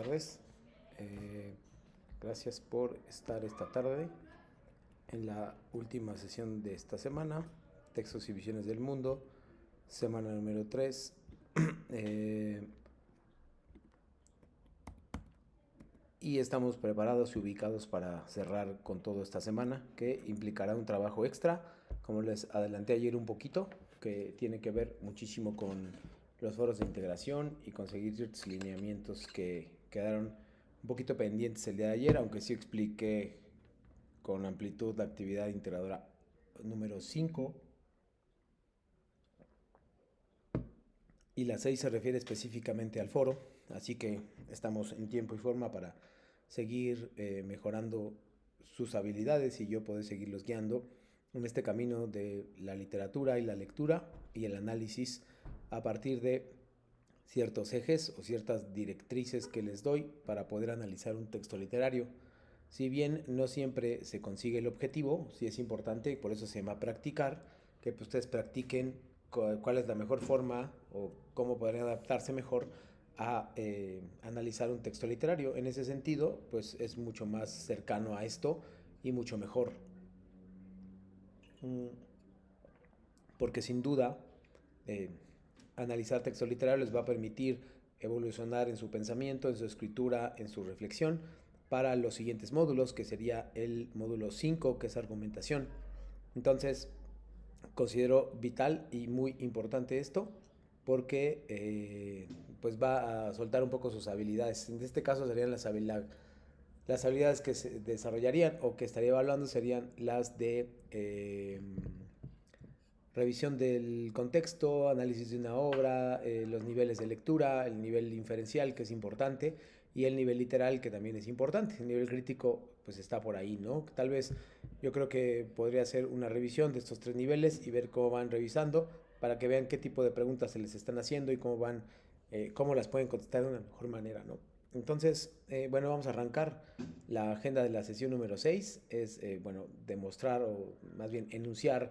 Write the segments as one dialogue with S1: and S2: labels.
S1: tardes. Eh, Gracias por estar esta tarde en la última sesión de esta semana, Textos y Visiones del Mundo, semana número 3. Eh, y estamos preparados y ubicados para cerrar con todo esta semana, que implicará un trabajo extra, como les adelanté ayer un poquito, que tiene que ver muchísimo con los foros de integración y conseguir ciertos lineamientos que quedaron un poquito pendientes el día de ayer, aunque sí expliqué con amplitud la actividad integradora número 5. Y la 6 se refiere específicamente al foro, así que estamos en tiempo y forma para seguir mejorando sus habilidades y yo poder seguirlos guiando en este camino de la literatura y la lectura y el análisis a partir de ciertos ejes o ciertas directrices que les doy para poder analizar un texto literario. Si bien no siempre se consigue el objetivo, sí es importante, y por eso se llama practicar, que pues ustedes practiquen cuál es la mejor forma o cómo podrían adaptarse mejor a analizar un texto literario. En ese sentido, pues es mucho más cercano a esto y mucho mejor. Porque sin duda, eh, analizar texto literario les va a permitir evolucionar en su pensamiento, en su escritura, en su reflexión para los siguientes módulos, que sería el módulo 5, que es argumentación. Entonces, considero vital y muy importante esto porque pues va a soltar un poco sus habilidades. En este caso serían las habilidades que se desarrollarían o que estaría evaluando serían las de revisión del contexto, análisis de una obra, los niveles de lectura, el nivel inferencial, que es importante, y el nivel literal, que también es importante. El nivel crítico, pues está por ahí, ¿no? Tal vez yo creo que podría hacer una revisión de estos tres niveles y ver cómo van revisando para que vean qué tipo de preguntas se les están haciendo y cómo van, cómo las pueden contestar de una mejor manera, ¿no? Entonces, bueno, vamos a arrancar la agenda de la sesión número 6. Es, bueno, demostrar o más bien enunciar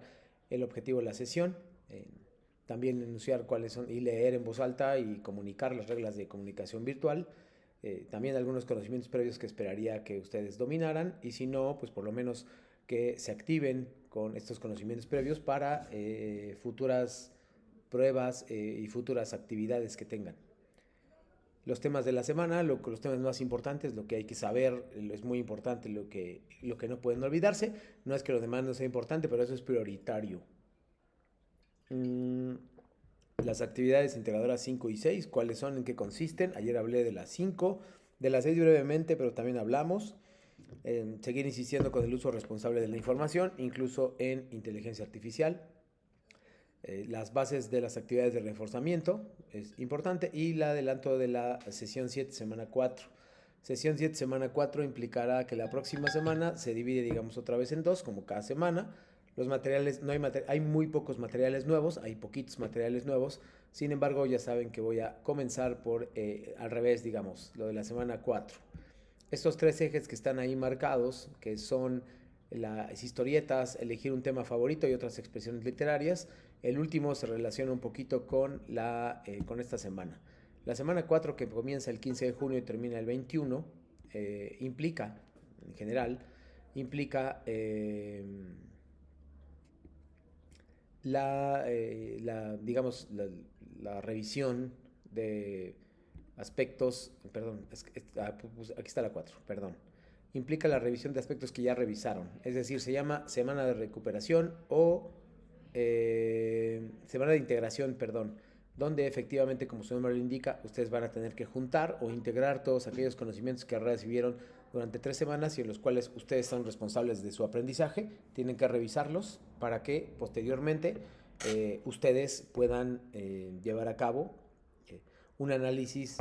S1: el objetivo de la sesión, también enunciar cuáles son y leer en voz alta y comunicar las reglas de comunicación virtual, también algunos conocimientos previos que esperaría que ustedes dominaran y si no, pues por lo menos que se activen con estos conocimientos previos para futuras pruebas y futuras actividades que tengan. Los temas de la semana, los temas más importantes, lo que hay que saber, es muy importante, lo que no pueden olvidarse. No es que lo demás no sea importante, pero eso es prioritario. Mm, las actividades integradoras 5 y 6, ¿cuáles son? ¿En qué consisten? Ayer hablé de las 5, de las 6 brevemente, pero también hablamos. Seguir insistiendo con el uso responsable de la información, incluso en inteligencia artificial. Las bases de las actividades de reforzamiento es importante y el adelanto de la sesión 7, semana 4. Sesión 7, semana 4 implicará que la próxima semana se divide, digamos, otra vez en dos, como cada semana. Los materiales, no hay, hay muy pocos materiales nuevos, hay poquitos materiales nuevos. Sin embargo, ya saben que voy a comenzar por al revés, digamos, lo de la semana 4. Estos tres ejes que están ahí marcados, que son las historietas, elegir un tema favorito y otras expresiones literarias. El último se relaciona un poquito con, con esta semana. La semana 4, que comienza el 15 de junio y termina el 21, implica, en general, implica digamos, la revisión de aspectos, perdón, aquí está la 4, perdón. Implica la revisión de aspectos que ya revisaron. Es decir, se llama semana de recuperación o semana de integración, perdón, donde efectivamente, como su nombre lo indica, ustedes van a tener que juntar o integrar todos aquellos conocimientos que recibieron durante 3 semanas y en los cuales ustedes son responsables de su aprendizaje, tienen que revisarlos para que posteriormente ustedes puedan llevar a cabo eh, un análisis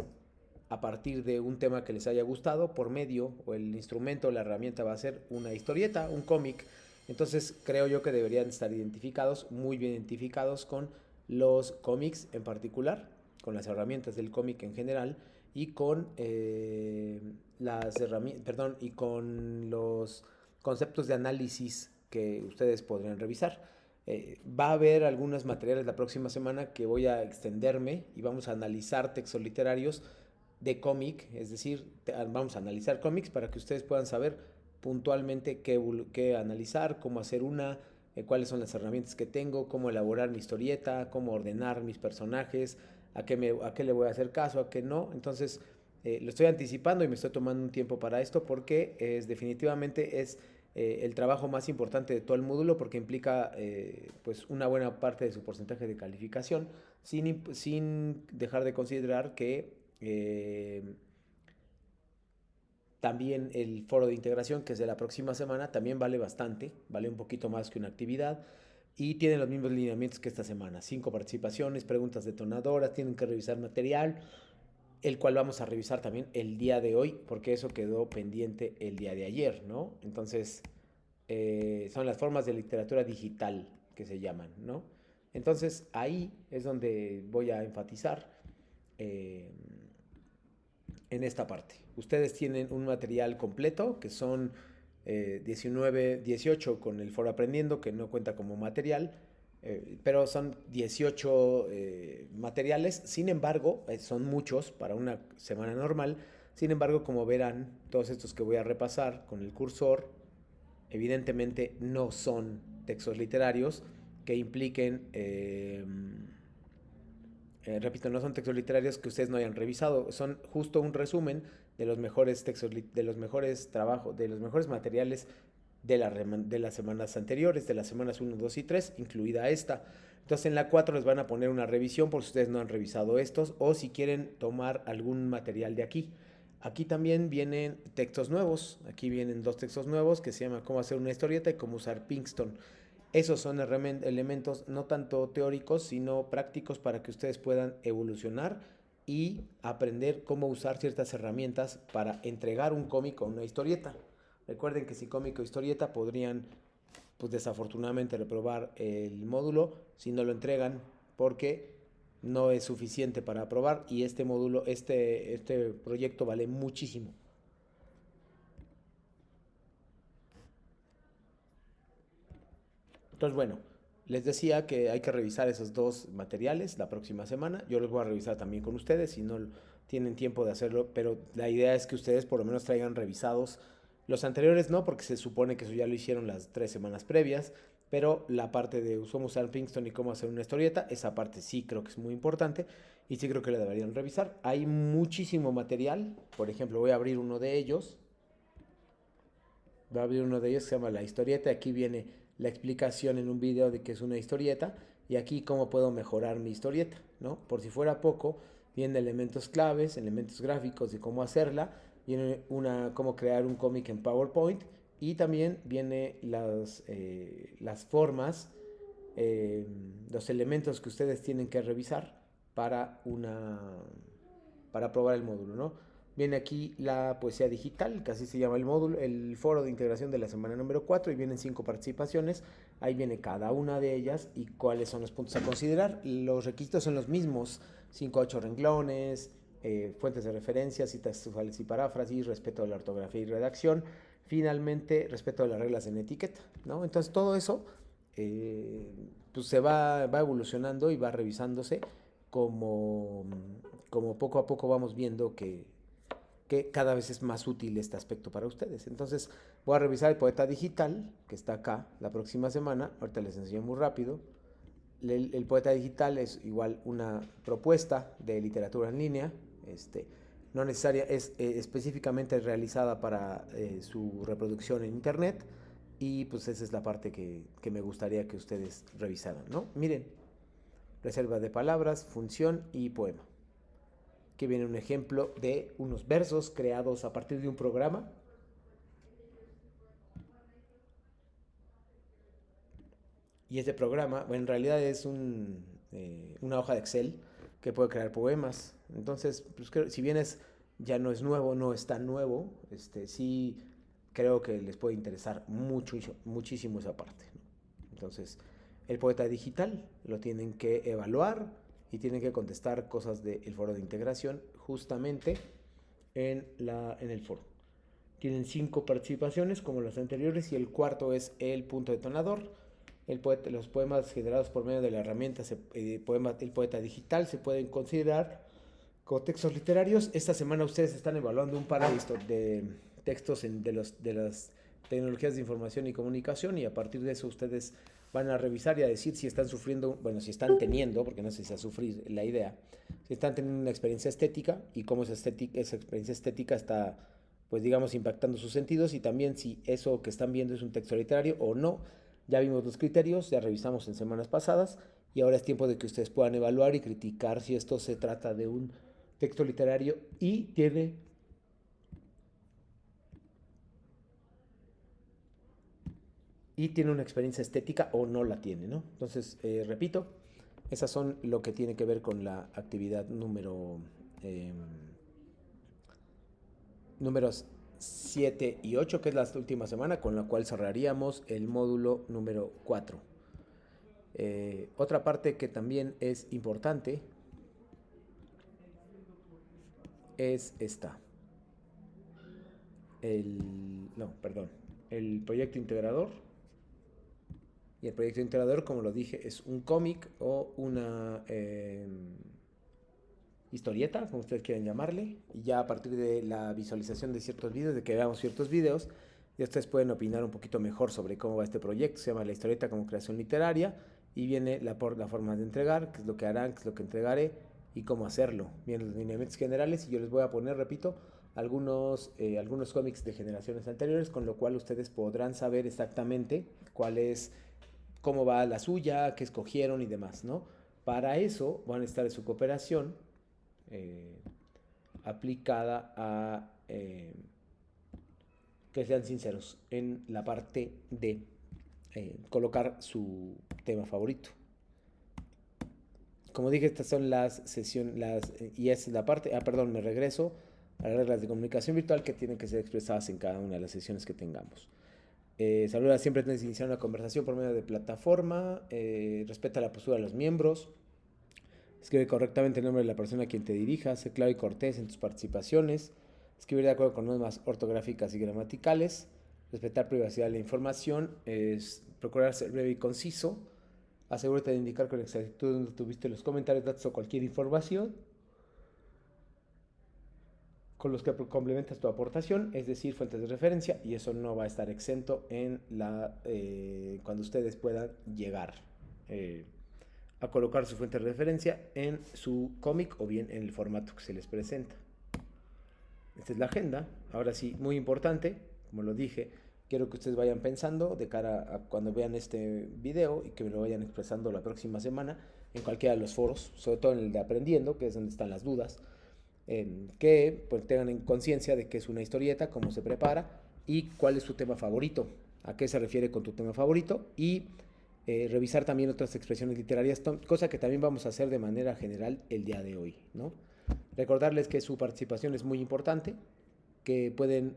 S1: a partir de un tema que les haya gustado por medio o el instrumento o la herramienta va a ser una historieta, un cómic. Entonces creo yo que deberían estar identificados, muy bien identificados con los cómics en particular, con las herramientas del cómic en general y con las herramientas, perdón, y con los conceptos de análisis que ustedes podrían revisar. Va a haber algunos materiales la próxima semana que voy a extenderme y vamos a analizar textos literarios de cómic, es decir, vamos a analizar cómics para que ustedes puedan saber puntualmente qué analizar, cómo hacer cuáles son las herramientas que tengo, cómo elaborar mi historieta, cómo ordenar mis personajes, a qué le voy a hacer caso, a qué no. Entonces, lo estoy anticipando y me estoy tomando un tiempo para esto porque definitivamente es el trabajo más importante de todo el módulo porque implica pues una buena parte de su porcentaje de calificación sin dejar de considerar que también el foro de integración, que es de la próxima semana, también vale bastante, vale un poquito más que una actividad y tiene los mismos lineamientos que esta semana. 5 participaciones, preguntas detonadoras, tienen que revisar material, el cual vamos a revisar también el día de hoy, porque eso quedó pendiente el día de ayer, ¿no? Entonces, son las formas de literatura digital que se llaman, ¿no? Entonces, ahí es donde voy a enfatizar eh, en esta parte. Ustedes tienen un material completo que son 18 con el foro aprendiendo, que no cuenta como material, pero son 18 materiales. Sin embargo, son muchos para una semana normal. Sin embargo, como verán, todos estos que voy a repasar con el cursor, evidentemente no son textos literarios que impliquen repito, no son textos literarios que ustedes no hayan revisado, son justo un resumen de los mejores textos, de los mejores trabajos, de los mejores materiales de las semanas anteriores, de las semanas 1, 2 y 3, incluida esta. Entonces en la 4 les van a poner una revisión por si ustedes no han revisado estos o si quieren tomar algún material de aquí. Aquí también vienen textos nuevos, aquí vienen 2 textos nuevos que se llaman Cómo hacer una historieta y Cómo usar Pinkston. Esos son elementos no tanto teóricos, sino prácticos para que ustedes puedan evolucionar y aprender cómo usar ciertas herramientas para entregar un cómic o una historieta. Recuerden que si cómic o historieta podrían, pues desafortunadamente, reprobar el módulo si no lo entregan porque no es suficiente para aprobar y este módulo, este proyecto vale muchísimo. Entonces, bueno, les decía que hay que revisar esos 2 materiales la próxima semana. Yo los voy a revisar también con ustedes si no tienen tiempo de hacerlo, pero la idea es que ustedes por lo menos traigan revisados los anteriores, no, porque se supone que eso ya lo hicieron las 3 semanas previas, pero la parte de cómo usar Pinkston y cómo hacer una historieta, esa parte sí creo que es muy importante y sí creo que la deberían revisar. Hay muchísimo material, por ejemplo, voy a abrir uno de ellos. Va a abrir uno de ellos que se llama La Historieta. Aquí viene la explicación en un video de qué es una historieta y aquí cómo puedo mejorar mi historieta, ¿no? Por si fuera poco, vienen elementos claves, elementos gráficos de cómo hacerla, viene cómo crear un cómic en PowerPoint y también viene las formas, los elementos que ustedes tienen que revisar para para probar el módulo, ¿no? Viene aquí la poesía digital, que así se llama el módulo, el foro de integración de la semana número 4 y vienen 5 participaciones. Ahí viene cada una de ellas y cuáles son los puntos a considerar. Los requisitos son los mismos, 5 a 8 renglones, fuentes de referencia, citas textuales y paráfrasis, respeto de la ortografía y redacción, finalmente respeto de las reglas en etiqueta, ¿no? Entonces todo eso pues va evolucionando y va revisándose como, como poco a poco vamos viendo que cada vez es más útil este aspecto para ustedes. Entonces voy a revisar el poeta digital, que está acá la próxima semana. Ahorita les enseño muy rápido. El poeta digital es igual una propuesta de literatura en línea, no necesaria, es específicamente realizada para su reproducción en internet y pues esa es la parte que me gustaría que ustedes revisaran, ¿no? Miren, reserva de palabras, función y poema. Aquí viene un ejemplo de unos versos creados a partir de un programa. Y este programa, bueno, en realidad es una hoja de Excel que puede crear poemas. Entonces, pues, si bien ya no es nuevo, no es tan nuevo, sí creo que les puede interesar muchísimo esa parte, ¿no? Entonces, el poeta digital lo tienen que evaluar y tienen que contestar cosas del foro de integración justamente en el foro. Tienen 5 participaciones como las anteriores y el cuarto es el punto detonador. Los poemas generados por medio de la herramienta el poeta digital se pueden considerar Contextos literarios. Esta semana ustedes están evaluando un par de textos de las tecnologías de información y comunicación, y a partir de eso ustedes van a revisar y a decir si están sufriendo, bueno, si están teniendo, porque no sé si a sufrir la idea, si están teniendo una experiencia estética y cómo esa experiencia estética está, pues digamos, impactando sus sentidos, y también si eso que están viendo es un texto literario o no. Ya vimos los criterios, ya revisamos en semanas pasadas, y ahora es tiempo de que ustedes puedan evaluar y criticar si esto se trata de un texto literario y tiene una experiencia estética o no la tiene, ¿no? Entonces, repito, esas son lo que tiene que ver con la actividad números 7 y 8, que es la última semana, con la cual cerraríamos el módulo número 4. Otra parte que también es importante es esta. El proyecto integrador. Y el proyecto integrador, como lo dije, es un cómic o una historieta, como ustedes quieran llamarle. Y ya a partir de la visualización de ciertos videos, de que veamos ciertos videos, ya ustedes pueden opinar un poquito mejor sobre cómo va este proyecto. Se llama La historieta como creación literaria, y viene la forma de entregar, qué es lo que harán, qué es lo que entregaré y cómo hacerlo. Vienen los lineamientos generales, y yo les voy a poner, repito, algunos cómics de generaciones anteriores, con lo cual ustedes podrán saber exactamente cómo va la suya, qué escogieron y demás, ¿no? Para eso van a estar en su cooperación eh, aplicada a que sean sinceros en la parte de colocar su tema favorito. Como dije, estas son las sesiones, y es la parte, perdón, me regreso a las reglas de comunicación virtual que tienen que ser expresadas en cada una de las sesiones que tengamos. Saluda siempre antes de iniciar una conversación por medio de plataforma. Respeta la postura de los miembros. Escribe correctamente el nombre de la persona a quien te dirijas. Sé claro y cortés en tus participaciones. Escribir de acuerdo con normas ortográficas y gramaticales. Respetar privacidad de la información. Procurar ser breve y conciso. Asegúrate de indicar con exactitud dónde tuviste los comentarios, datos o cualquier información con los que complementas tu aportación, es decir, fuentes de referencia, y eso no va a estar exento cuando ustedes puedan llegar a colocar su fuente de referencia en su cómic o bien en el formato que se les presenta. Esta es la agenda. Ahora sí, muy importante, como lo dije, quiero que ustedes vayan pensando de cara a cuando vean este video, y que me lo vayan expresando la próxima semana en cualquiera de los foros, sobre todo en el de aprendiendo, que es donde están las dudas. Que pues tengan en conciencia de qué es una historieta, cómo se prepara y cuál es su tema favorito, a qué se refiere con tu tema favorito, y revisar también otras expresiones literarias, cosa que también vamos a hacer de manera general el día de hoy, ¿no? Recordarles que su participación es muy importante, que pueden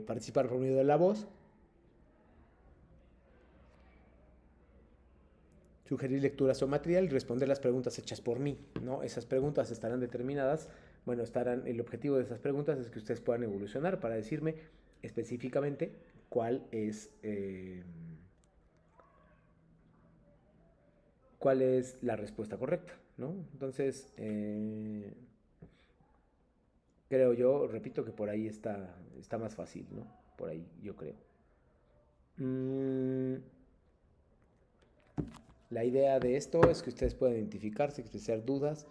S1: participar por medio de la voz, sugerir lecturas o material y responder las preguntas hechas por mí, ¿no? Esas preguntas estarán determinadas, el objetivo de esas preguntas es que ustedes puedan evolucionar para decirme específicamente cuál es la respuesta correcta, ¿no? Entonces, creo yo, repito, que por ahí está más fácil, ¿no? Por ahí yo creo. La idea de esto es que ustedes puedan identificarse, expresar dudas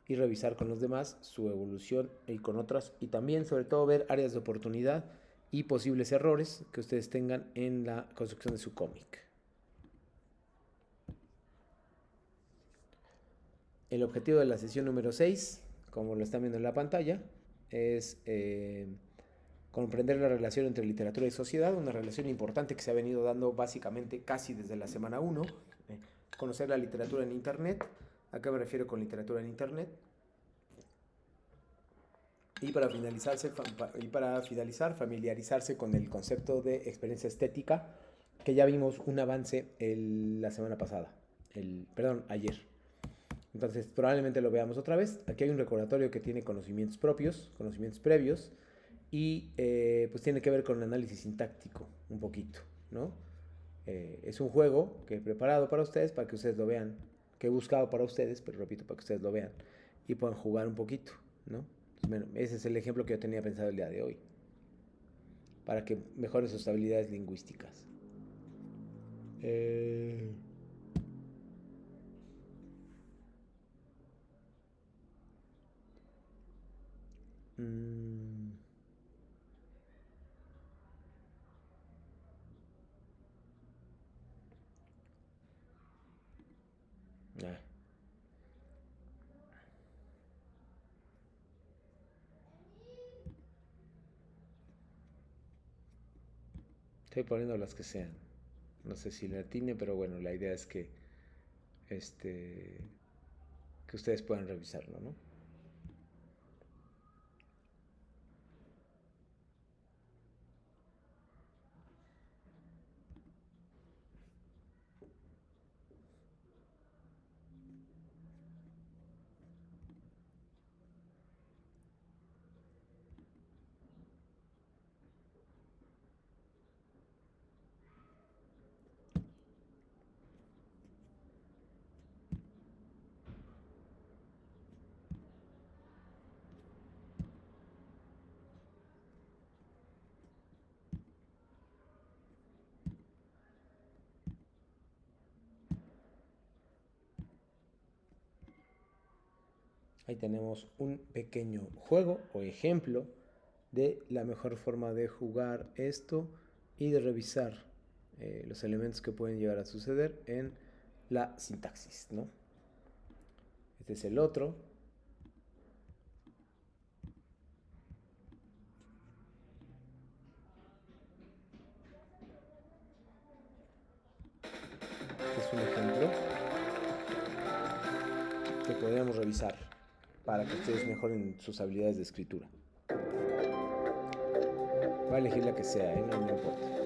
S1: y revisar con los demás su evolución y con otras, y también sobre todo ver áreas de oportunidad y posibles errores que ustedes tengan en la construcción de su cómic. El objetivo de la sesión número 6, como lo están viendo en la pantalla, es comprender la relación entre literatura y sociedad, una relación importante que se ha venido dando básicamente casi desde la semana 1. Conocer la literatura en Internet. ¿A qué me refiero con literatura en Internet? Y para finalizar, familiarizarse con el concepto de experiencia estética, que ya vimos un avance la semana pasada, ayer. Entonces probablemente lo veamos otra vez. Aquí hay un recordatorio que tiene conocimientos previos, y pues tiene que ver con el análisis sintáctico un poquito, ¿no? Es un juego que he preparado para ustedes, para que ustedes lo vean, que he buscado para ustedes, pero repito, para que ustedes lo vean y puedan jugar un poquito. ¿no? Bueno, ese es el ejemplo que yo tenía pensado el día de hoy, para que mejore sus habilidades lingüísticas. Eh, mm, ah, estoy poniendo las que sean. No sé si le atine, pero bueno, la idea es este, que ustedes puedan revisarlo, ¿no? Ahí tenemos un pequeño juego o ejemplo de la mejor forma de jugar esto y de revisar los elementos que pueden llegar a suceder en la sintaxis, ¿no? Este es el otro. Este es un ejemplo que podríamos revisar para que ustedes mejoren sus habilidades de escritura. Voy a elegir la que sea, no me importa.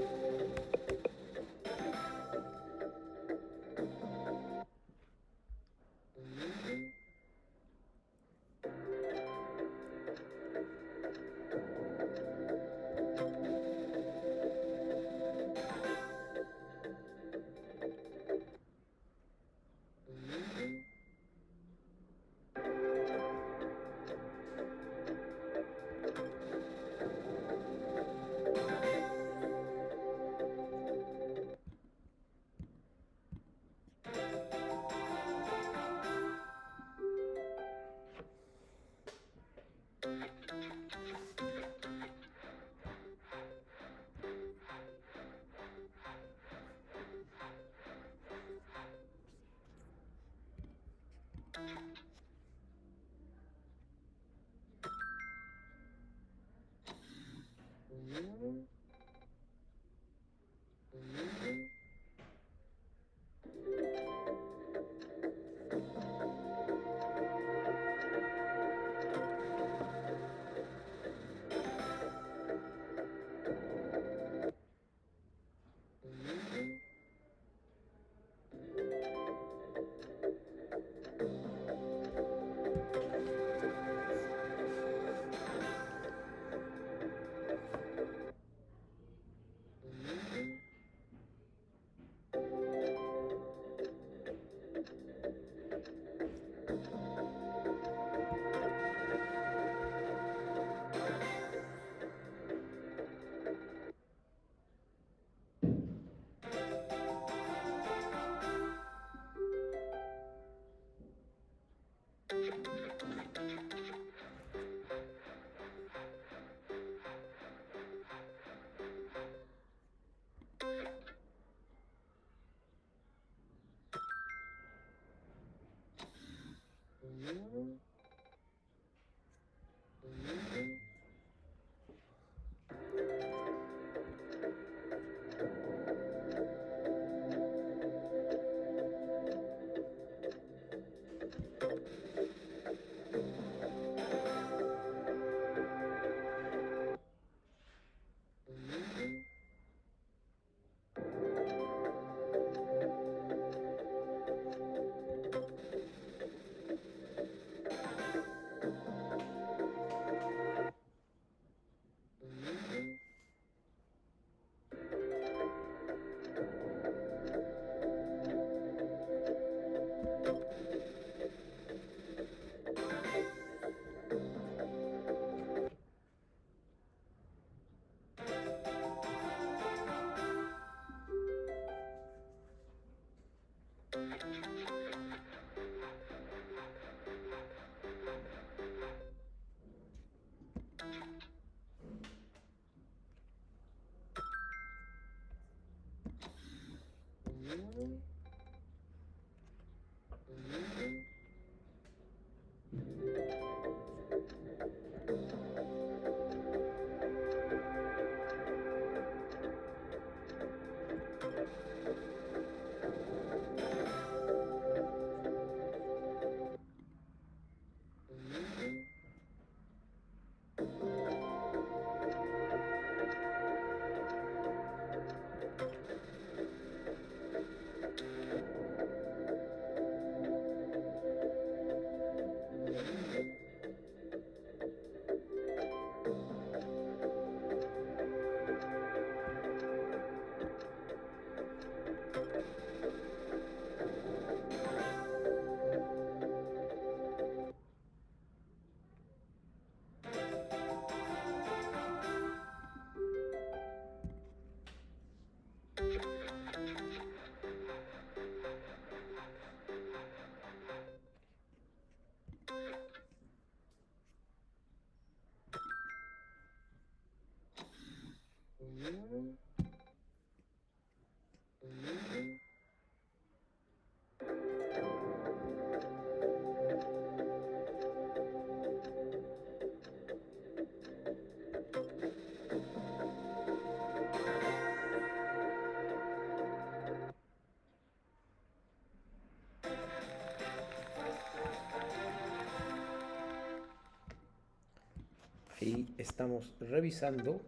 S1: Ahí estamos revisando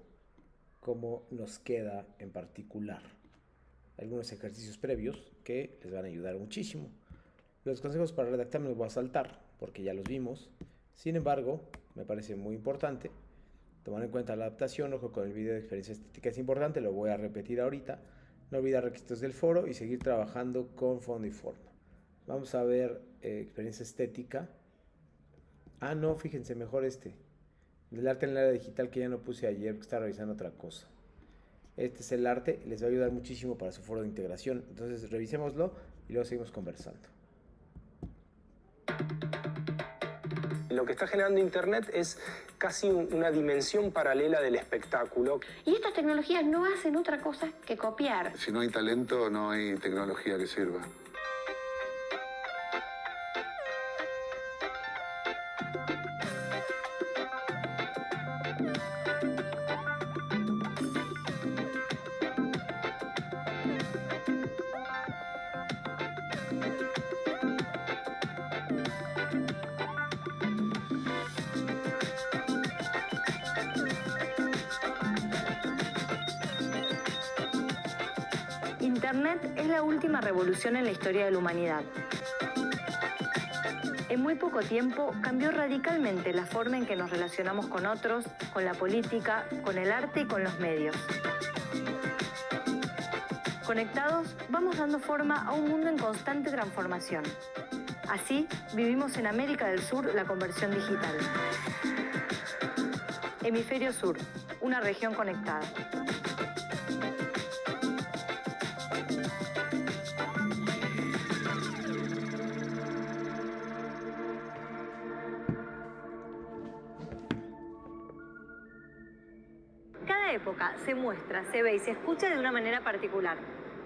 S1: cómo nos queda en particular algunos ejercicios previos que les van a ayudar muchísimo. Los consejos para redactar me los voy a saltar porque ya los vimos. Sin embargo, me parece muy importante tomar en cuenta la adaptación. Ojo con el video de experiencia estética, es importante, lo voy a repetir ahorita. No olvidar requisitos del foro y seguir trabajando con fondo y forma. Vamos a ver experiencia estética. Ah, no, fíjense, mejor del arte en el área digital, que ya no puse ayer porque estaba revisando otra cosa. Este es el arte, les va a ayudar muchísimo para su foro de integración. Entonces revisémoslo y luego seguimos conversando.
S2: Lo que está generando Internet es casi una dimensión paralela del espectáculo.
S3: Y estas tecnologías no hacen otra cosa que copiar.
S4: Si no hay talento, no hay tecnología que sirva.
S5: Internet es la última revolución en la historia de la humanidad. En muy poco tiempo cambió radicalmente la forma en que nos relacionamos con otros, con la política, con el arte y con los medios. Conectados, vamos dando forma a un mundo en constante transformación. Así, vivimos en América del Sur la conversión digital. Hemisferio Sur, una región conectada. Cada época se muestra, se ve y se escucha de una manera particular.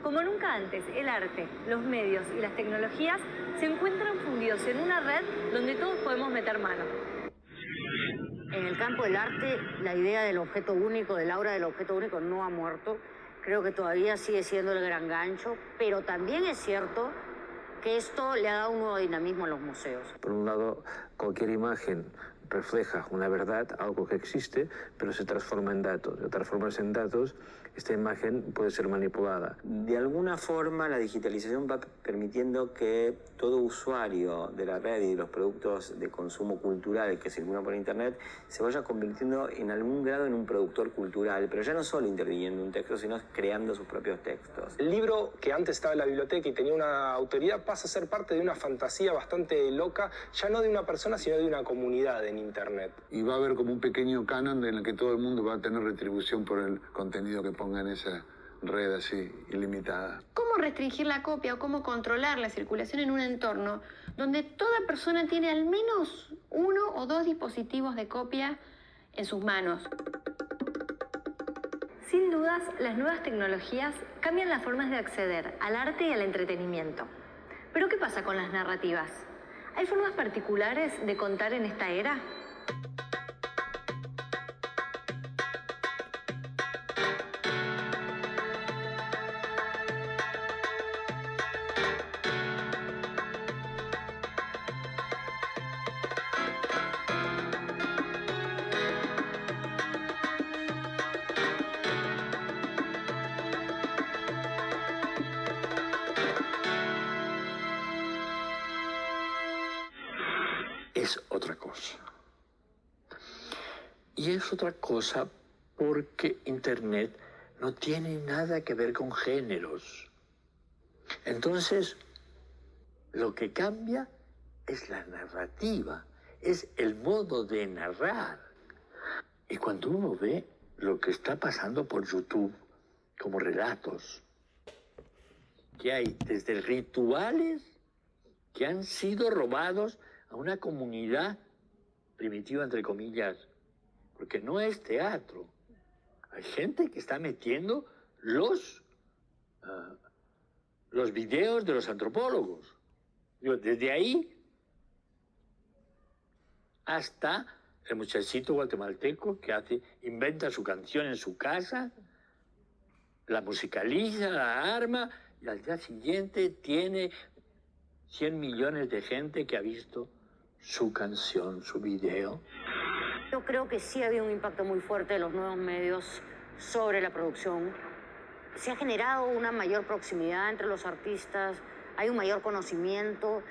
S5: Como nunca antes, el arte, los medios y las tecnologías se encuentran fundidos en una red donde todos podemos meter mano.
S6: En el campo del arte, la idea del objeto único, del aura del objeto único, no ha muerto. Creo que todavía sigue siendo el gran gancho, pero también es cierto que esto le ha dado un nuevo dinamismo a los museos.
S7: Por un lado, cualquier imagen refleja una verdad, algo que existe, pero se transforma en datos. Al transformarse en datos, esta imagen puede ser manipulada.
S8: De alguna forma, la digitalización va permitiendo que todo usuario de la red y de los productos de consumo cultural que circulan por Internet se vaya convirtiendo en algún grado en un productor cultural, pero ya no solo interviniendo en un texto, sino creando sus propios textos.
S2: El libro que antes estaba en la biblioteca y tenía una autoridad pasa a ser parte de una fantasía bastante loca, ya no de una persona, sino de una comunidad en Internet.
S4: Y va a haber como un pequeño canon en el que todo el mundo va a tener retribución por el contenido que ponga en esa red así, ilimitada.
S3: ¿Cómo restringir la copia o cómo controlar la circulación en un entorno donde toda persona tiene al menos 1 o 2 dispositivos de copia en sus manos?
S5: Sin dudas, las nuevas tecnologías cambian las formas de acceder al arte y al entretenimiento. Pero ¿qué pasa con las narrativas? ¿Hay formas particulares de contar en esta era?
S7: Es otra cosa. Y es otra cosa porque Internet no tiene nada que ver con géneros. Entonces, lo que cambia es la narrativa, es el modo de narrar. Y cuando uno ve lo que está pasando por YouTube como relatos, que hay desde rituales que han sido robados a una comunidad primitiva, entre comillas, porque no es teatro. Hay gente que está metiendo los videos de los antropólogos. Desde ahí hasta el muchachito guatemalteco que inventa su canción en su casa, la musicaliza, la arma, y al día siguiente tiene 100 millones de gente que ha visto su canción, su video.
S6: Yo creo que sí había un impacto muy fuerte de los nuevos medios sobre la producción. Se ha generado una mayor proximidad entre los artistas, hay un mayor conocimiento,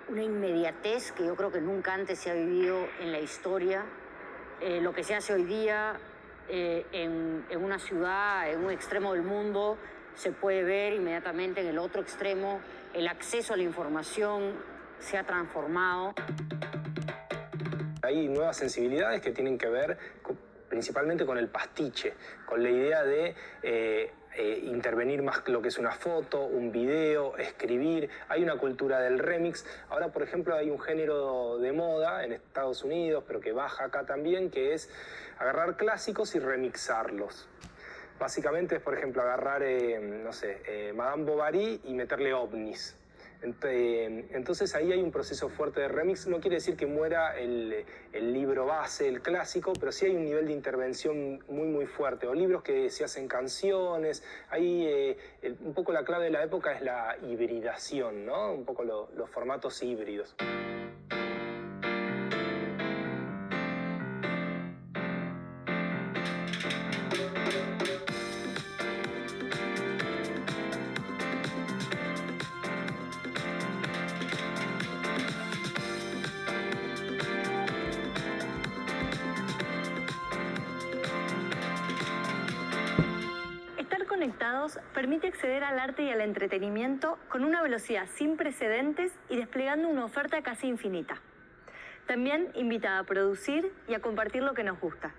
S6: una inmediatez que yo creo que nunca antes se ha vivido en la historia. Lo que se hace hoy día en una ciudad, en un extremo del mundo, se puede ver inmediatamente en el otro extremo. El acceso a la información se ha transformado.
S2: Hay nuevas sensibilidades que tienen que ver principalmente con el pastiche, con la idea de intervenir más lo que es una foto, un video, escribir. Hay una cultura del remix. Ahora, por ejemplo, hay un género de moda en Estados Unidos, pero que baja acá también, que es agarrar clásicos y remixarlos. Básicamente es, por ejemplo, agarrar, Madame Bovary y meterle ovnis. Entonces ahí hay un proceso fuerte de remix. No quiere decir que muera el libro base, el clásico, pero sí hay un nivel de intervención muy muy fuerte. O libros que se hacen canciones. Ahí un poco la clave de la época es la hibridación, ¿no? Un poco los formatos híbridos.
S5: Conectados permite acceder al arte y al entretenimiento con una velocidad sin precedentes y desplegando una oferta casi infinita. También invita a producir y a compartir lo que nos gusta.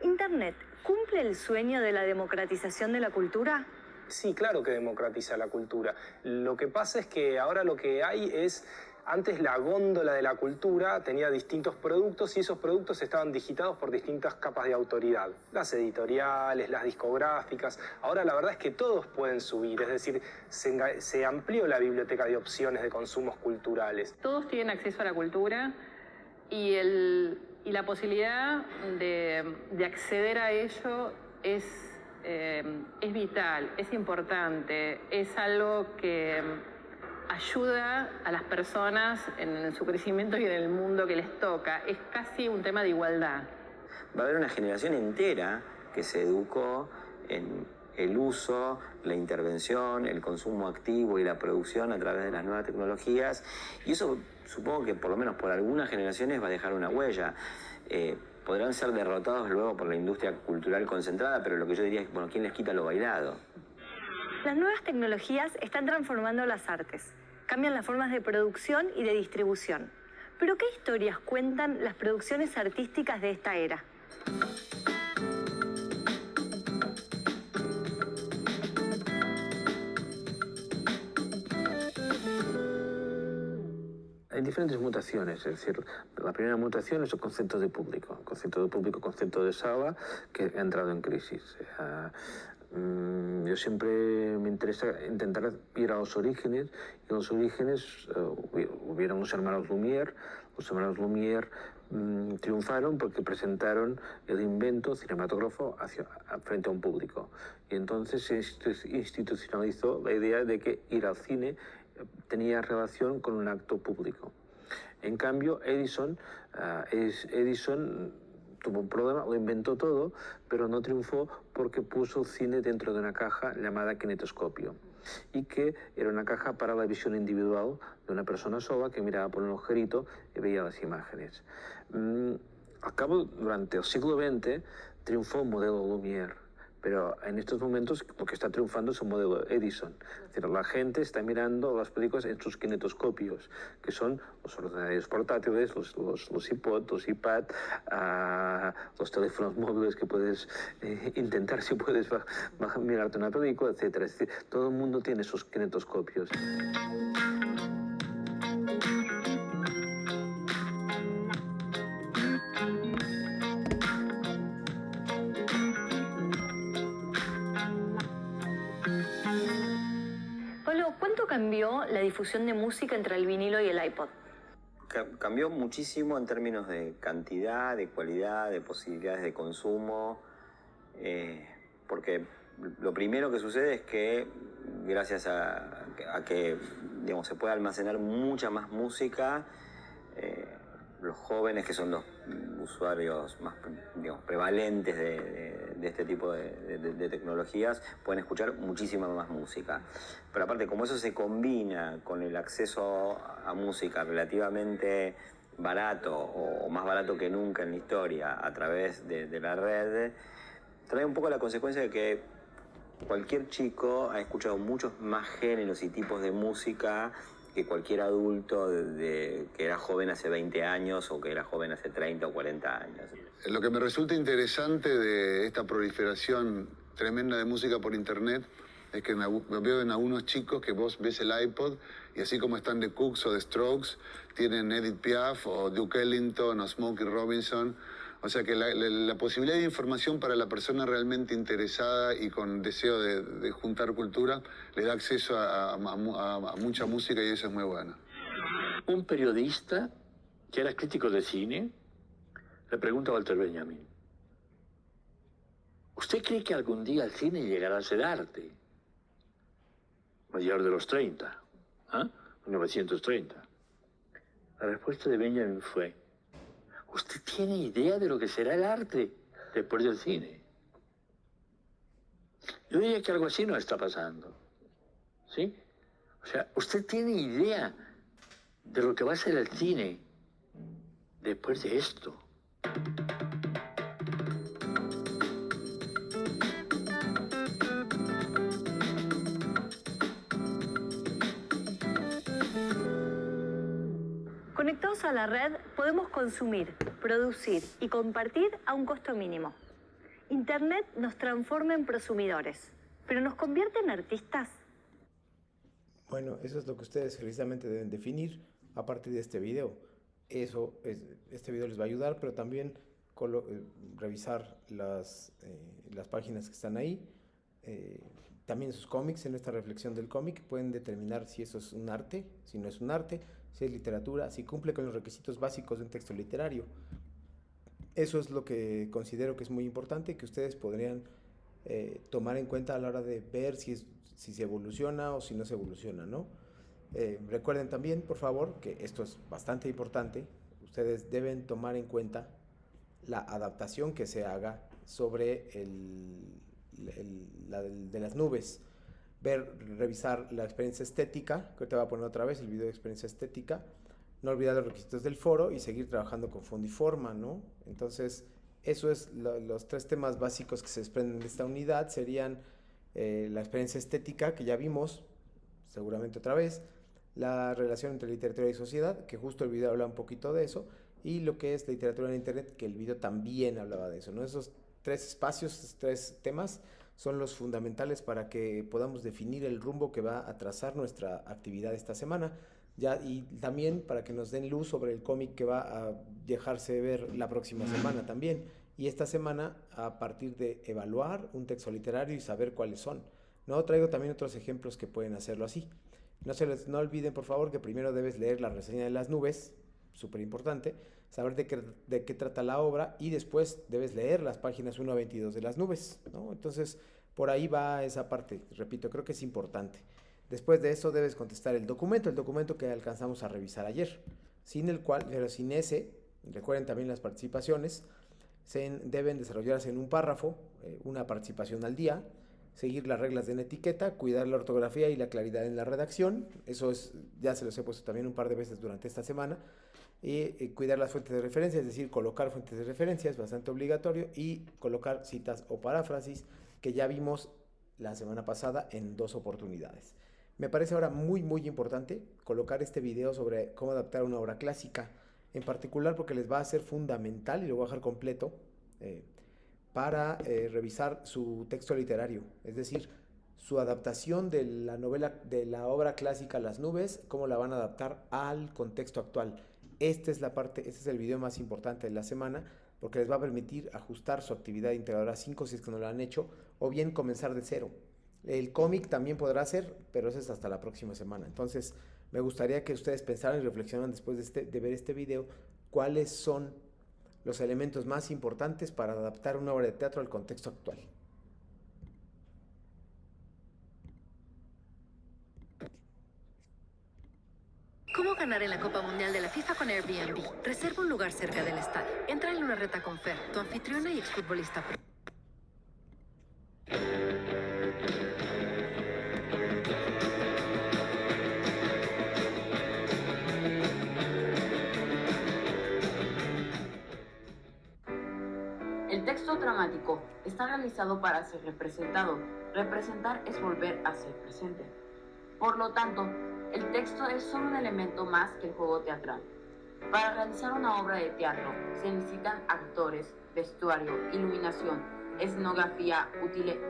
S5: ¿Internet cumple el sueño de la democratización de la cultura?
S2: Sí, claro que democratiza la cultura. Lo que pasa es que ahora lo que hay es... Antes la góndola de la cultura tenía distintos productos y esos productos estaban digitados por distintas capas de autoridad. Las editoriales, las discográficas. Ahora la verdad es que todos pueden subir, es decir, se amplió la biblioteca de opciones de consumos culturales.
S9: Todos tienen acceso a la cultura y la posibilidad de acceder a ello es vital, es importante, es algo que ayuda a las personas en su crecimiento y en el mundo que les toca. Es casi un tema de igualdad.
S8: Va a haber una generación entera que se educó en el uso, la intervención, el consumo activo y la producción a través de las nuevas tecnologías, y eso supongo que por lo menos por algunas generaciones va a dejar una huella. Podrán ser derrotados luego por la industria cultural concentrada, pero lo que yo diría es, bueno, ¿quién les quita lo bailado?
S5: Las nuevas tecnologías están transformando las artes, cambian las formas de producción y de distribución. Pero ¿qué historias cuentan las producciones artísticas de esta era?
S7: Hay diferentes mutaciones, es decir, la primera mutación es el concepto de público, concepto de sala que ha entrado en crisis. Yo siempre me interesa intentar ir a los orígenes, y los orígenes hubieron los hermanos Lumière. Los hermanos Lumière triunfaron porque presentaron el invento cinematógrafo frente a un público, y entonces se institucionalizó la idea de que ir al cine tenía relación con un acto público. En cambio, Edison tuvo un problema, lo inventó todo, pero no triunfó porque puso el cine dentro de una caja llamada kinetoscopio, y que era una caja para la visión individual de una persona sola que miraba por un agujerito y veía las imágenes. Al cabo, durante el siglo XX, triunfó el modelo Lumière, Pero en estos momentos lo que está triunfando es un modelo Edison. Es decir, la gente está mirando las películas en sus kinetoscopios, que son los ordenadores portátiles, los iPod, los iPad, los teléfonos móviles que puedes intentar si puedes mirarte una película, etc. Es decir, todo el mundo tiene sus kinetoscopios.
S5: Pablo, ¿cuánto cambió la difusión de música entre el vinilo y el iPod?
S8: Cambió muchísimo en términos de cantidad, de cualidad, de posibilidades de consumo, porque lo primero que sucede es que gracias a que digamos, se puede almacenar mucha más música, los jóvenes, que son los usuarios más, digamos, prevalentes de este tipo de tecnologías, pueden escuchar muchísima más música. Pero aparte, como eso se combina con el acceso a música relativamente barato o más barato que nunca en la historia a través de la red, trae un poco la consecuencia de que cualquier chico ha escuchado muchos más géneros y tipos de música que cualquier adulto que era joven hace 20 años o que era joven hace 30 o 40 años.
S4: Lo que me resulta interesante de esta proliferación tremenda de música por internet es que veo en algunos chicos que vos ves el iPod y así como están The Cooks o The Strokes, tienen Edith Piaf o Duke Ellington o Smokey Robinson. O sea que la posibilidad de información para la persona realmente interesada y con deseo de juntar cultura le da acceso a mucha música y eso es muy bueno.
S7: Un periodista que era crítico de cine le pregunta a Walter Benjamin: ¿usted cree que algún día el cine llegará a ser arte? Mayor de los 30, 1930. La respuesta de Benjamin fue: ¿usted tiene idea de lo que será el arte después del cine? Yo diría que algo así no está pasando, ¿sí? O sea, ¿usted tiene idea de lo que va a ser el cine después de esto?
S5: Conectados a la red, podemos consumir, producir y compartir a un costo mínimo. Internet nos transforma en prosumidores, pero ¿nos convierte en artistas?
S1: Bueno, eso es lo que ustedes precisamente deben definir a partir de este video. Este video les va a ayudar, pero también revisar las páginas que están ahí. También sus cómics, en esta reflexión del cómic, pueden determinar si eso es un arte, si no es un arte, si es literatura, si cumple con los requisitos básicos de un texto literario. Eso es lo que considero que es muy importante, que ustedes podrían tomar en cuenta a la hora de ver si se evoluciona o si no se evoluciona, ¿no? Recuerden también, por favor, que esto es bastante importante. Ustedes deben tomar en cuenta la adaptación que se haga sobre de las nubes. Revisar la experiencia estética, que te voy a poner otra vez el video de experiencia estética. No olvidar los requisitos del foro y seguir trabajando con fondo y forma, ¿no? Entonces, eso es los tres temas básicos que se desprenden de esta unidad. Serían la experiencia estética, que ya vimos, seguramente otra vez, la relación entre literatura y sociedad, que justo el video habla un poquito de eso, y lo que es literatura en internet, que el video también hablaba de eso, ¿no? Esos tres espacios, esos tres temas son los fundamentales para que podamos definir el rumbo que va a trazar nuestra actividad esta semana. Y también para que nos den luz sobre el cómic que va a dejarse ver la próxima semana también. Y esta semana, a partir de evaluar un texto literario y saber cuáles son, ¿no? Traigo también otros ejemplos que pueden hacerlo así. No olviden, por favor, que primero debes leer la reseña de las nubes, súper importante, saber de qué trata la obra, y después debes leer las páginas 1 a 22 de las nubes, ¿no? Entonces, por ahí va esa parte, repito, creo que es importante. Después de eso debes contestar el documento que alcanzamos a revisar ayer, pero sin ese, recuerden también las participaciones, deben desarrollarse en un párrafo, una participación al día, seguir las reglas de la etiqueta, cuidar la ortografía y la claridad en la redacción. Eso ya se los he puesto también un par de veces durante esta semana. Y cuidar las fuentes de referencia, es decir, colocar fuentes de referencia es bastante obligatorio, y colocar citas o paráfrasis, que ya vimos la semana pasada en 2 oportunidades. Me parece ahora muy importante colocar este video sobre cómo adaptar una obra clásica, en particular porque les va a ser fundamental, y lo voy a dejar completo, para revisar su texto literario, es decir, su adaptación de la novela, de la obra clásica Las nubes, cómo la van a adaptar al contexto actual. Este es el video más importante de la semana, porque les va a permitir ajustar su actividad integradora 5 si es que no lo han hecho, o bien comenzar de cero. El cómic también podrá ser, pero eso es hasta la próxima semana. Entonces, me gustaría que ustedes pensaran y reflexionaran después de ver este video, cuáles son los elementos más importantes para adaptar una obra de teatro al contexto actual.
S10: ¿Cómo ganar en la Copa Mundial de la FIFA con Airbnb? Reserva un lugar cerca del estadio. Entra en una reta con Fer, tu anfitriona y exfutbolista.
S11: El texto dramático está realizado para ser representado. Representar es volver a ser presente. Por lo tanto, el texto es solo un elemento más que el juego teatral. Para realizar una obra de teatro se necesitan actores, vestuario, iluminación, escenografía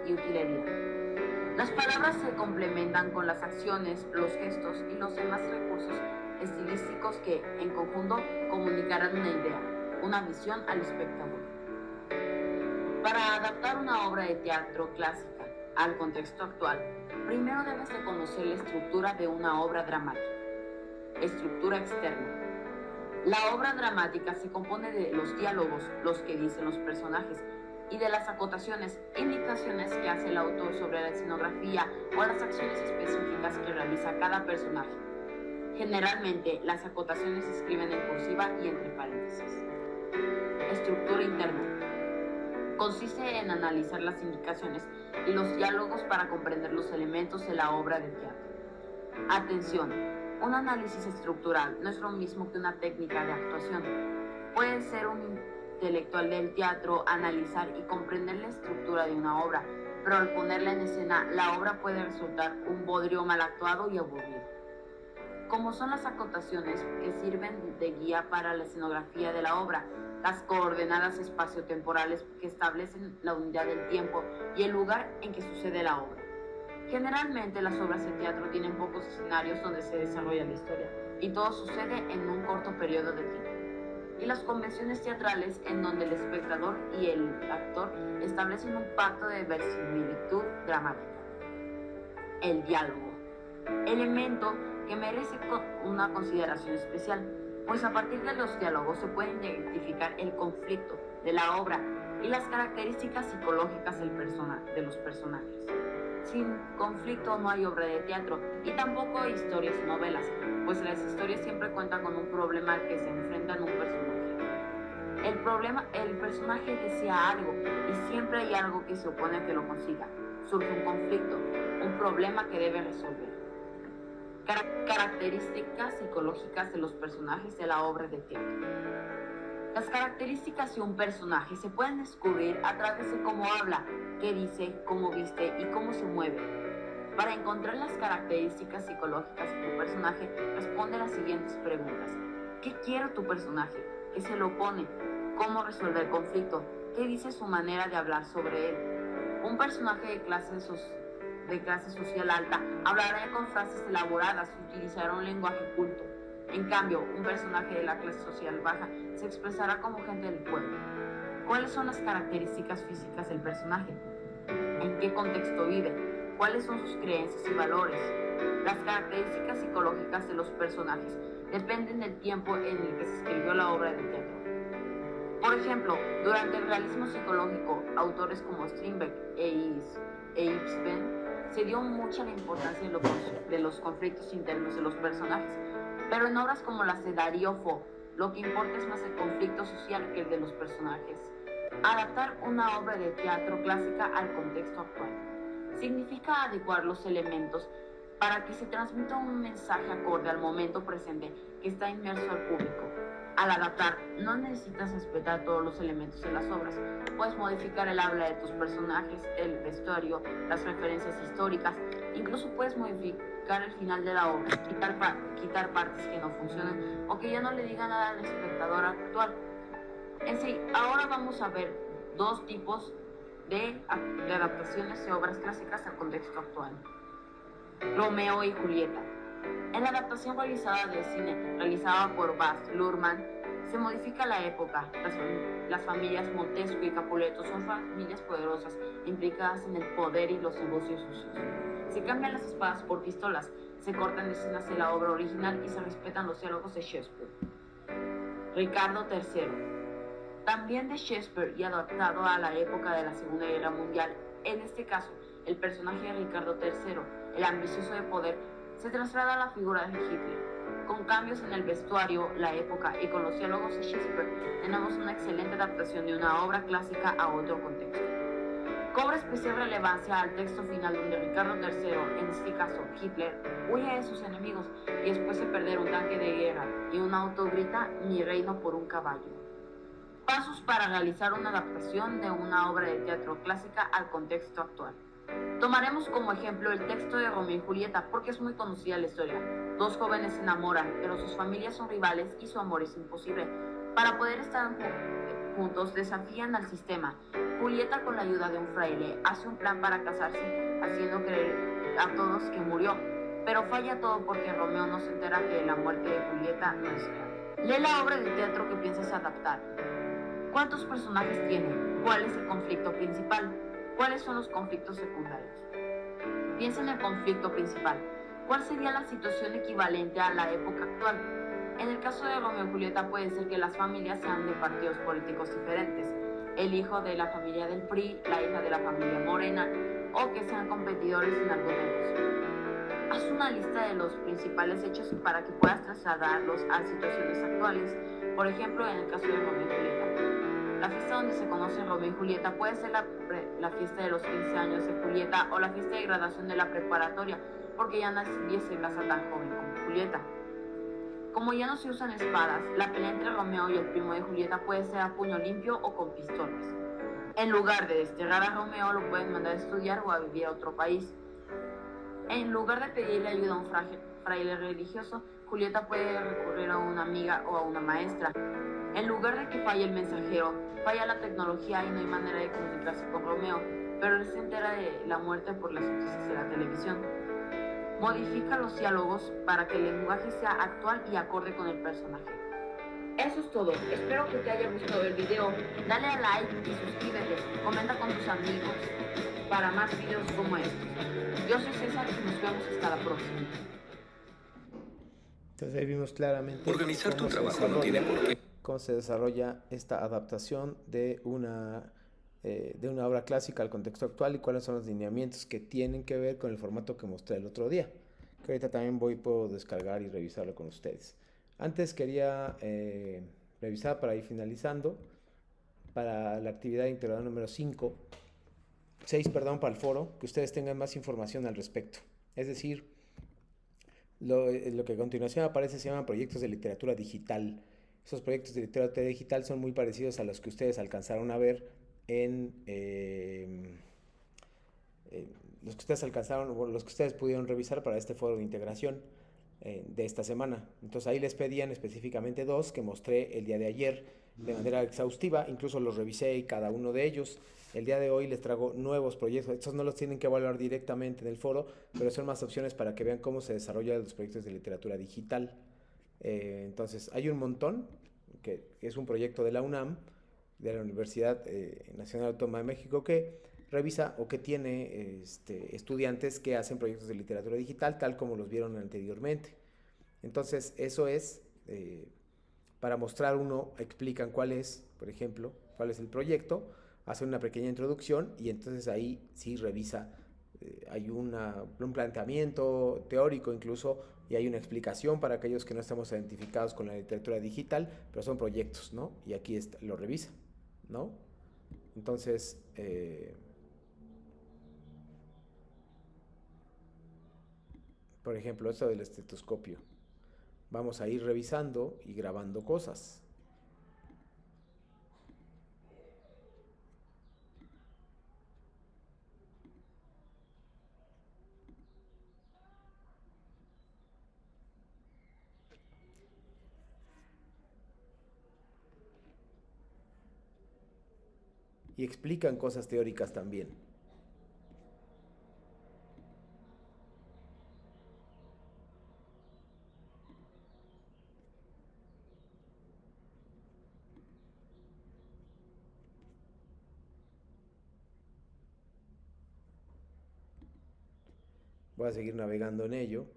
S11: y utilería. Las palabras se complementan con las acciones, los gestos y los demás recursos estilísticos que, en conjunto, comunicarán una idea, una visión al espectador. Para adaptar una obra de teatro clásica al contexto actual, primero debes de conocer la estructura de una obra dramática. Estructura externa. La obra dramática se compone de los diálogos, los que dicen los personajes, y de las acotaciones, indicaciones que hace el autor sobre la escenografía o las acciones específicas que realiza cada personaje. Generalmente, las acotaciones se escriben en cursiva y entre paréntesis. Estructura interna. Consiste en analizar las indicaciones y los diálogos para comprender los elementos de la obra de teatro. Atención, un análisis estructural no es lo mismo que una técnica de actuación. Puede ser un intelectual del teatro analizar y comprender la estructura de una obra, pero al ponerla en escena, la obra puede resultar un bodrio mal actuado y aburrido. Como son las acotaciones que sirven de guía para la escenografía de la obra, las coordenadas espaciotemporales que establecen la unidad del tiempo y el lugar en que sucede la obra. Generalmente las obras de teatro tienen pocos escenarios donde se desarrolla la historia, y todo sucede en un corto periodo de tiempo. Y las convenciones teatrales en donde el espectador y el actor establecen un pacto de verisimilitud dramática. El diálogo. Elemento que merece una consideración especial, pues a partir de los diálogos se puede identificar el conflicto de la obra y las características psicológicas de los personajes. Sin conflicto no hay obra de teatro y tampoco hay historias y novelas, pues las historias siempre cuentan con un problema al que se enfrentan un personaje. El personaje desea algo y siempre hay algo que se opone a que lo consiga. Surge un conflicto, un problema que debe resolver. Características psicológicas de los personajes de la obra de teatro. Las características de un personaje se pueden descubrir a través de cómo habla, qué dice, cómo viste y cómo se mueve. Para encontrar las características psicológicas de tu personaje, responde las siguientes preguntas. ¿Qué quiere tu personaje? ¿Qué se le opone? ¿Cómo resolver el conflicto? ¿Qué dice su manera de hablar sobre él? Un personaje de clase social alta hablará con frases elaboradas y utilizará un lenguaje culto. En cambio, un personaje de la clase social baja se expresará como gente del pueblo. ¿Cuáles son las características físicas del personaje? ¿En qué contexto vive? ¿Cuáles son sus creencias y valores? Las características psicológicas de los personajes dependen del tiempo en el que se escribió la obra de teatro. Por ejemplo, durante el realismo psicológico, autores como Strindberg e Ibsen se dio mucha la importancia de los conflictos internos de los personajes, pero en obras como las de Darío Fo, lo que importa es más el conflicto social que el de los personajes. Adaptar una obra de teatro clásica al contexto actual significa adecuar los elementos para que se transmita un mensaje acorde al momento presente que está inmerso al público. Al adaptar, no necesitas respetar todos los elementos de las obras. Puedes modificar el habla de tus personajes, el vestuario, las referencias históricas. Incluso puedes modificar el final de la obra, quitar partes que no funcionan o que ya no le digan nada al espectador actual. En sí, ahora vamos a ver dos tipos de adaptaciones de obras clásicas al contexto actual. Romeo y Julieta. En la adaptación realizada de cine, realizada por Baz Luhrmann, se modifica la época. Las familias Montesco y Capuleto son familias poderosas, implicadas en el poder y los negocios sucios. Se cambian las espadas por pistolas, se cortan escenas de la obra original y se respetan los diálogos de Shakespeare. Ricardo III. También de Shakespeare y adaptado a la época de la Segunda Guerra Mundial. En este caso, el personaje de Ricardo III, el ambicioso de poder, se traslada a la figura de Hitler. Con cambios en el vestuario, la época y con los diálogos de Shakespeare, tenemos una excelente adaptación de una obra clásica a otro contexto. Cobra especial relevancia al texto final donde Ricardo III, en este caso Hitler, huye de sus enemigos y después de perder un tanque de guerra y un auto grita "Mi reino por un caballo". Pasos para realizar una adaptación de una obra de teatro clásica al contexto actual. Tomaremos como ejemplo el texto de Romeo y Julieta porque es muy conocida la historia. Dos jóvenes se enamoran, pero sus familias son rivales y su amor es imposible. Para poder estar juntos desafían al sistema. Julieta, con la ayuda de un fraile, hace un plan para casarse, haciendo creer a todos que murió. Pero falla todo porque Romeo no se entera que la muerte de Julieta no es real. Lee la obra de teatro que piensas adaptar. ¿Cuántos personajes tiene? ¿Cuál es el conflicto principal? ¿Cuáles son los conflictos secundarios? Piensa en el conflicto principal. ¿Cuál sería la situación equivalente a la época actual? En el caso de Romeo y Julieta puede ser que las familias sean de partidos políticos diferentes. El hijo de la familia del PRI, la hija de la familia Morena, o que sean competidores en algún negocio. Haz una lista de los principales hechos para que puedas trasladarlos a situaciones actuales. Por ejemplo, en el caso de Romeo y Julieta. La fiesta donde se conocen Romeo y Julieta puede ser la fiesta de los 15 años de Julieta o la fiesta de graduación de la preparatoria, porque ya nadie se casa tan joven como Julieta. Como ya no se usan espadas, la pelea entre Romeo y el primo de Julieta puede ser a puño limpio o con pistolas. En lugar de desterrar a Romeo, lo pueden mandar a estudiar o a vivir a otro país. En lugar de pedirle ayuda a un fraile religioso, Julieta puede recurrir a una amiga o a una maestra. En lugar de que falle el mensajero, falla la tecnología y no hay manera de comunicarse con Romeo, pero él se entera de la muerte por las noticias de la televisión. Modifica los diálogos para que el lenguaje sea actual y acorde con el personaje. Eso es todo. Espero que te haya gustado el video. Dale a like y suscríbete. Comenta con tus amigos para más videos como estos. Yo soy César y nos vemos hasta la próxima.
S1: Entonces ahí vimos claramente
S12: Organizar tu trabajo no tiene por qué.
S1: Cómo se desarrolla esta adaptación de una obra clásica al contexto actual y cuáles son los lineamientos que tienen que ver con el formato que mostré el otro día, que ahorita también puedo descargar y revisarlo con ustedes. Antes quería revisar para ir finalizando, para la actividad integradora número 6, para el foro, que ustedes tengan más información al respecto. Es decir, lo que a continuación aparece se llaman proyectos de literatura digital. Esos proyectos de literatura digital son muy parecidos a los que ustedes alcanzaron a ver los que ustedes pudieron revisar para este foro de integración de esta semana. Entonces ahí les pedían específicamente 2 que mostré el día de ayer de manera exhaustiva, incluso los revisé y cada uno de ellos. El día de hoy les traigo nuevos proyectos. Estos no los tienen que evaluar directamente en el foro, pero son más opciones para que vean cómo se desarrollan los proyectos de literatura digital. Entonces hay un montón, que es un proyecto de la UNAM, de la Universidad Nacional Autónoma de México, que revisa o que tiene estudiantes que hacen proyectos de literatura digital, tal como los vieron anteriormente. Entonces eso es, para mostrar uno, explican cuál es, por ejemplo, cuál es el proyecto, hacen una pequeña introducción y entonces ahí sí revisa, hay un planteamiento teórico incluso, y hay una explicación para aquellos que no estamos identificados con la literatura digital, pero son proyectos, ¿no? Y aquí lo revisa, ¿no? Entonces, por ejemplo, esto del estetoscopio. vamos a ir revisando y grabando cosas. Y explican cosas teóricas también. Voy a seguir navegando en ello.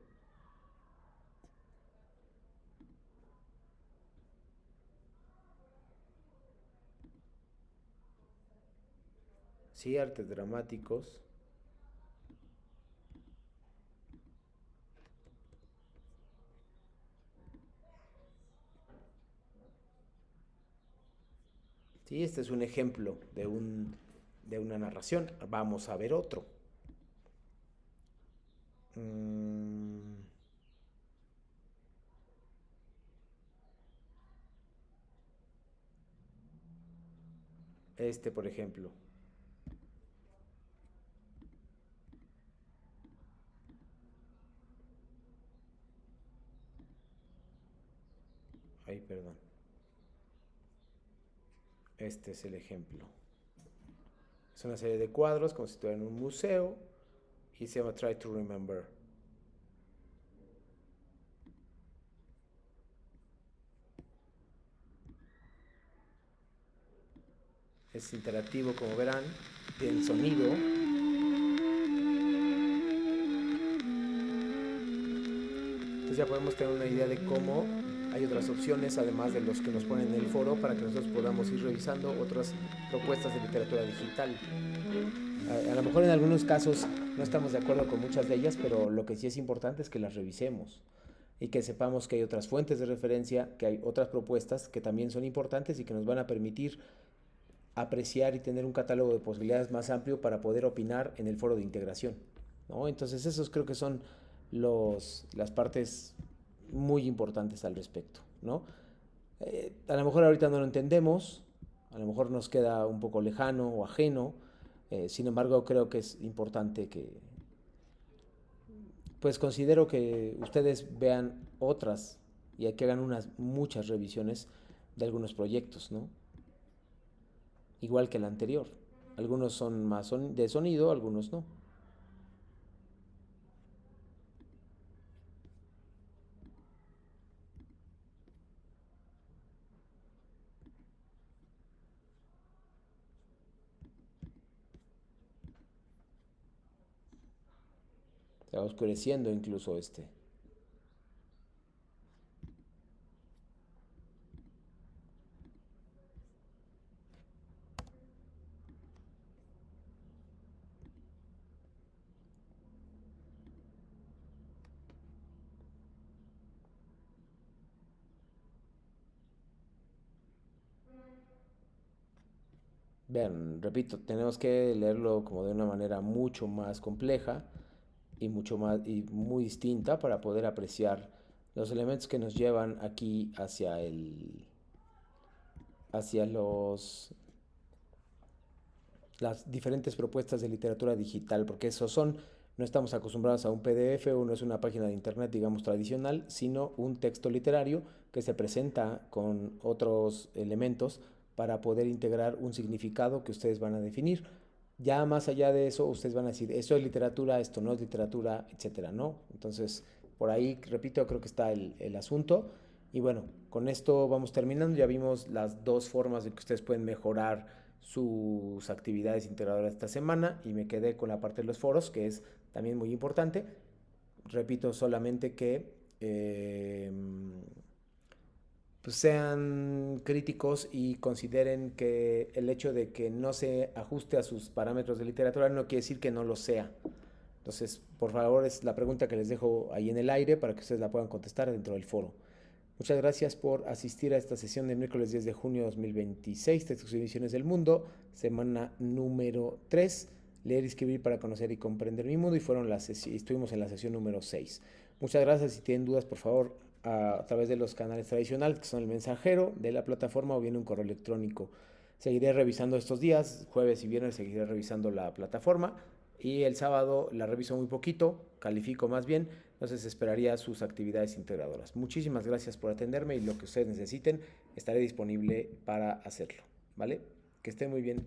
S1: Sí, artes dramáticos. Sí, este es un ejemplo de una narración. Vamos a ver otro. Este, por ejemplo. Ay, perdón. Este es el ejemplo. Es una serie de cuadros como si estuviera en un museo y se llama Try to Remember. Es interactivo, como verán, tiene sonido. Entonces ya podemos tener una idea de cómo hay otras opciones, además de los que nos ponen en el foro, para que nosotros podamos ir revisando otras propuestas de literatura digital. A lo mejor en algunos casos no estamos de acuerdo con muchas de ellas, pero lo que sí es importante es que las revisemos y que sepamos que hay otras fuentes de referencia, que hay otras propuestas que también son importantes y que nos van a permitir apreciar y tener un catálogo de posibilidades más amplio para poder opinar en el foro de integración, ¿no? Entonces esos creo que son las partes muy importantes al respecto, ¿no? A lo mejor ahorita no lo entendemos, a lo mejor nos queda un poco lejano o ajeno, sin embargo creo que es importante que, pues considero que ustedes vean otras y que hagan muchas revisiones de algunos proyectos, ¿no? Igual que el anterior. Algunos son más de sonido, algunos no. Se va oscureciendo incluso este. Vean, repito, tenemos que leerlo como de una manera mucho más compleja y mucho más y muy distinta para poder apreciar los elementos que nos llevan aquí hacia las diferentes propuestas de literatura digital, porque no estamos acostumbrados a un PDF o no es una página de internet, digamos, tradicional, sino un texto literario que se presenta con otros elementos para poder integrar un significado que ustedes van a definir. Ya más allá de eso, ustedes van a decir, esto es literatura, esto no es literatura, etcétera, ¿no? Entonces, por ahí, repito, creo que está el asunto. Y bueno, con esto vamos terminando. Ya vimos las dos formas de que ustedes pueden mejorar sus actividades integradoras esta semana y me quedé con la parte de los foros, que es también muy importante. Repito solamente que pues sean críticos y consideren que el hecho de que no se ajuste a sus parámetros de literatura no quiere decir que no lo sea. Entonces, por favor, es la pregunta que les dejo ahí en el aire para que ustedes la puedan contestar dentro del foro. Muchas gracias por asistir a esta sesión de miércoles 10 de junio de 2026, Textos y Visiones del Mundo, semana número 3, leer y escribir para conocer y comprender mi mundo, y estuvimos en la sesión número 6. Muchas gracias. Si tienen dudas, por favor, a través de los canales tradicionales, que son el mensajero de la plataforma o bien un correo electrónico. Seguiré revisando estos días, jueves y viernes seguiré revisando la plataforma, y el sábado la reviso muy poquito, califico más bien, entonces esperaría sus actividades integradoras. Muchísimas gracias por atenderme, y lo que ustedes necesiten estaré disponible para hacerlo, ¿vale? Que estén muy bien.